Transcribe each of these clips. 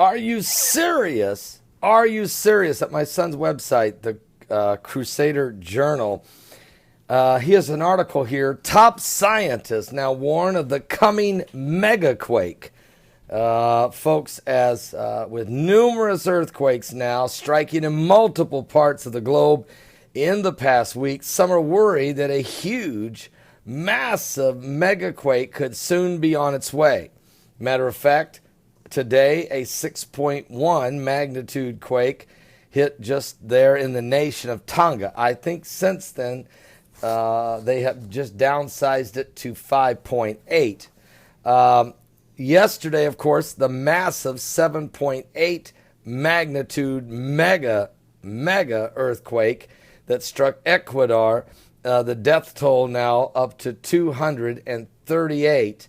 Are you serious? Are you serious? At my son's website, the Crusader Journal, he has an article here. Top scientists now warn of the coming mega quake. Folks, as with numerous earthquakes now striking in multiple parts of the globe in the past week, some are worried that a huge, massive mega quake could soon be on its way. Matter of fact, today a 6.1 magnitude quake hit just there in the nation of Tonga. I think since then they have just downsized it to 5.8. Yesterday, of course, the massive 7.8 magnitude mega earthquake that struck Ecuador, the death toll now up to 238.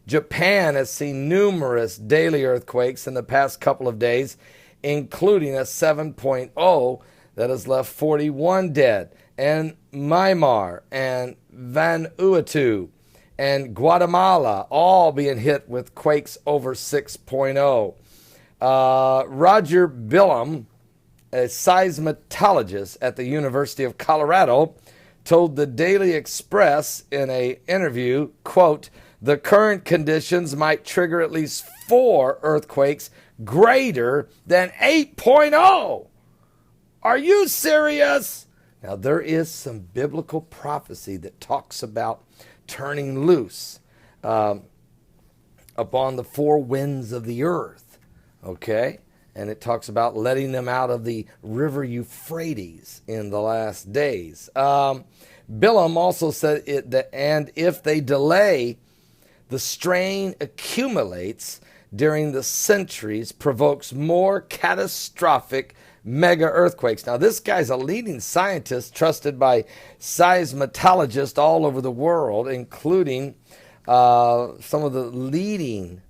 Japan has seen numerous daily earthquakes in the past couple of days, including a 7.0 that has left 41 dead. And Myanmar and Vanuatu and Guatemala all being hit with quakes over 6.0. Roger Billum, a seismologist at the University of Colorado, told the Daily Express in an interview, quote, "The current conditions might trigger at least 4 earthquakes greater than 8.0. Are you serious?" Now, there is some biblical prophecy that talks about turning loose upon the 4 winds of the earth, okay? And it talks about letting them out of the river Euphrates in the last days. Billum also said and if they delay, the strain accumulates during the centuries, provokes more catastrophic mega earthquakes. Now, this guy's a leading scientist trusted by seismologists all over the world, including some of the leading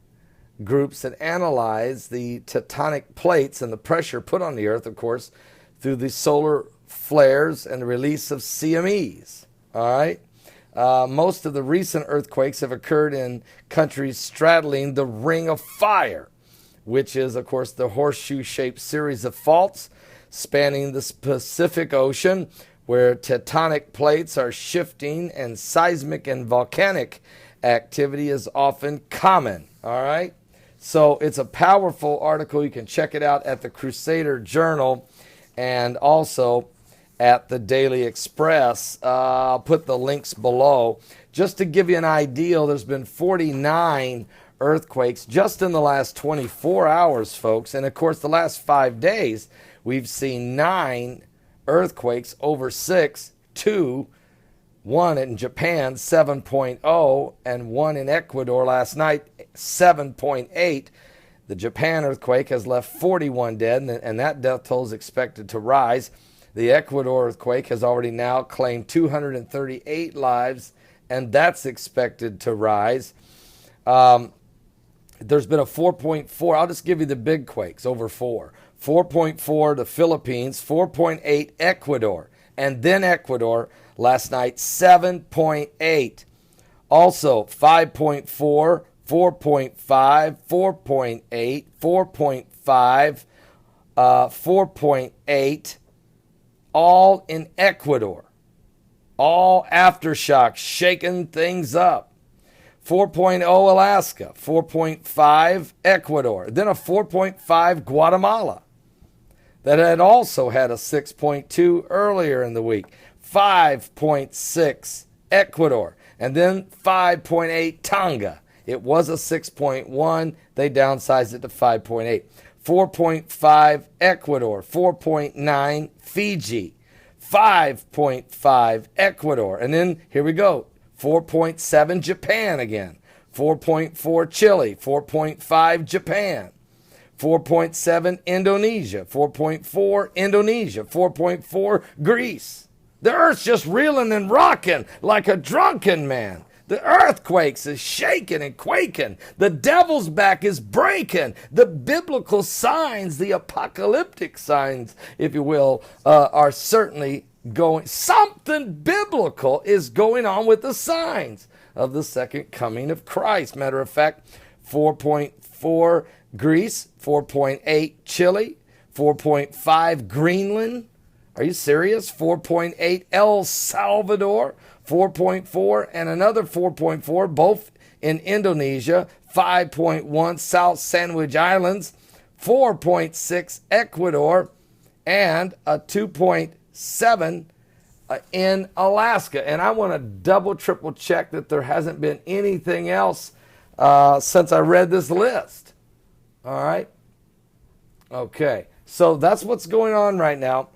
groups that analyze the tectonic plates and the pressure put on the earth, of course, through the solar flares and the release of CMEs. All right. Most of the recent earthquakes have occurred in countries straddling the Ring of Fire, which is, of course, the horseshoe-shaped series of faults spanning the Pacific Ocean, where tectonic plates are shifting and seismic and volcanic activity is often common. All right? So it's a powerful article. You can check it out at the Crusader Journal and also at the Daily Express. I'll put the links below. Just to give you an idea, there's been 49 earthquakes just in the last 24 hours, folks. And of course, the last 5 days, we've seen 9 earthquakes over 6, 2, 1 in Japan, 7.0, and 1 in Ecuador last night, 7.8. The Japan earthquake has left 41 dead, and that death toll is expected to rise. The Ecuador earthquake has already now claimed 238 lives, and that's expected to rise. There's been a 4.4. I'll just give you the big quakes over 4. 4.4 the Philippines, 4.8 Ecuador, and then Ecuador last night, 7.8. Also 5.4, 4.5, 4.8, 4.5, 4.8, all in Ecuador. All aftershocks shaking things up. 4.0 Alaska, 4.5 Ecuador, then a 4.5 Guatemala that had also had a 6.2 earlier in the week, 5.6 Ecuador, and then 5.8 Tonga. It was a 6.1. They downsized it to 5.8. 4.5 Ecuador, 4.9 Fiji, 5.5 Ecuador, and then here we go. 4.7 Japan again, 4.4 Chile, 4.5 Japan, 4.7 Indonesia, 4.4 Indonesia, 4.4 Greece. The earth's just reeling and rocking like a drunken man. The earthquakes is shaking and quaking. The devil's back is breaking. The biblical signs, the apocalyptic signs, if you will, are certainly going. Something biblical is going on with the signs of the second coming of Christ. Matter of fact, 4.4 Greece, 4.8 Chile, 4.5 Greenland. Are you serious? 4.8 El Salvador, 4.4, and another 4.4, both in Indonesia, 5.1 South Sandwich Islands, 4.6 Ecuador, and a 2.7 in Alaska. And I want to double, triple check that there hasn't been anything else since I read this list. All right? Okay. So that's what's going on right now.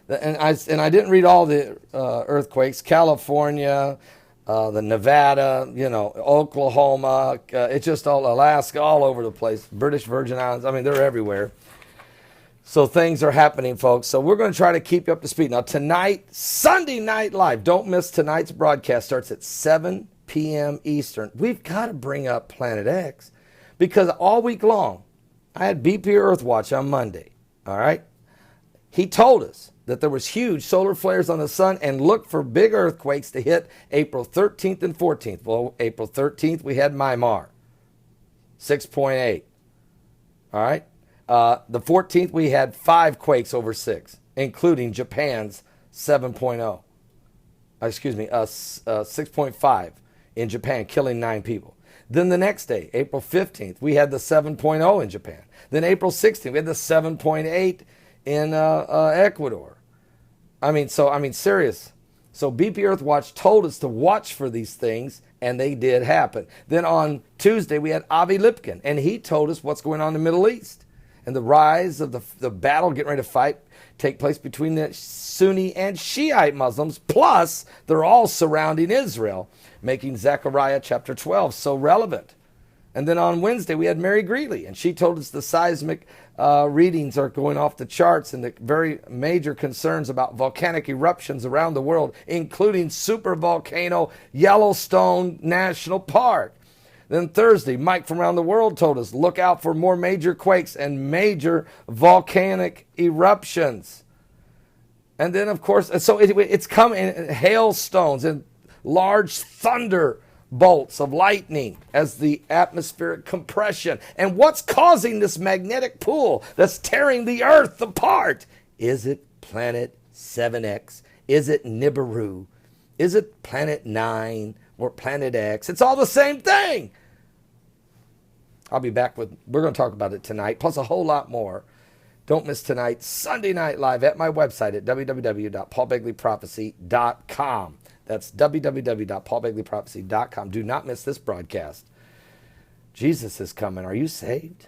And I didn't read all the earthquakes. California, the Nevada, Oklahoma, it's just all Alaska, all over the place. British Virgin Islands, I mean, they're everywhere. So things are happening, folks. So we're going to try to keep you up to speed. Now tonight, Sunday Night Live, don't miss tonight's broadcast. Starts at 7 p.m. Eastern. We've got to bring up Planet X because all week long, I had BP Earthwatch on Monday, all right? He told us that there was huge solar flares on the sun and look for big earthquakes to hit April 13th and 14th. Well, April 13th, we had Myanmar, 6.8. All right. The 14th, we had 5 quakes over 6, including Japan's 7.0. 6.5 in Japan, killing 9 people. Then the next day, April 15th, we had the 7.0 in Japan. Then April 16th, we had the 7.8 in Ecuador. Serious. So BP Earthwatch told us to watch for these things, and they did happen. Then on Tuesday, we had Avi Lipkin, and he told us what's going on in the Middle East and the rise of the battle getting ready to take place between the Sunni and Shiite Muslims, plus they're all surrounding Israel, making Zechariah chapter 12 so relevant. And then on Wednesday, we had Mary Greeley, and she told us the seismic readings are going off the charts and the very major concerns about volcanic eruptions around the world, including supervolcano Yellowstone National Park. Then Thursday, Mike from around the world told us, look out for more major quakes and major volcanic eruptions. And then, of course, so it's coming, hailstones and large thunder bolts of lightning as the atmospheric compression. And what's causing this magnetic pull that's tearing the earth apart? Is it planet 7X? Is it Nibiru? Is it planet 9 or planet X? It's all the same thing. I'll be back we're going to talk about it tonight, plus a whole lot more. Don't miss tonight, Sunday Night Live at my website at www.paulbegleyprophecy.com. That's www.paulbegleyprophecy.com. Do not miss this broadcast. Jesus is coming. Are you saved?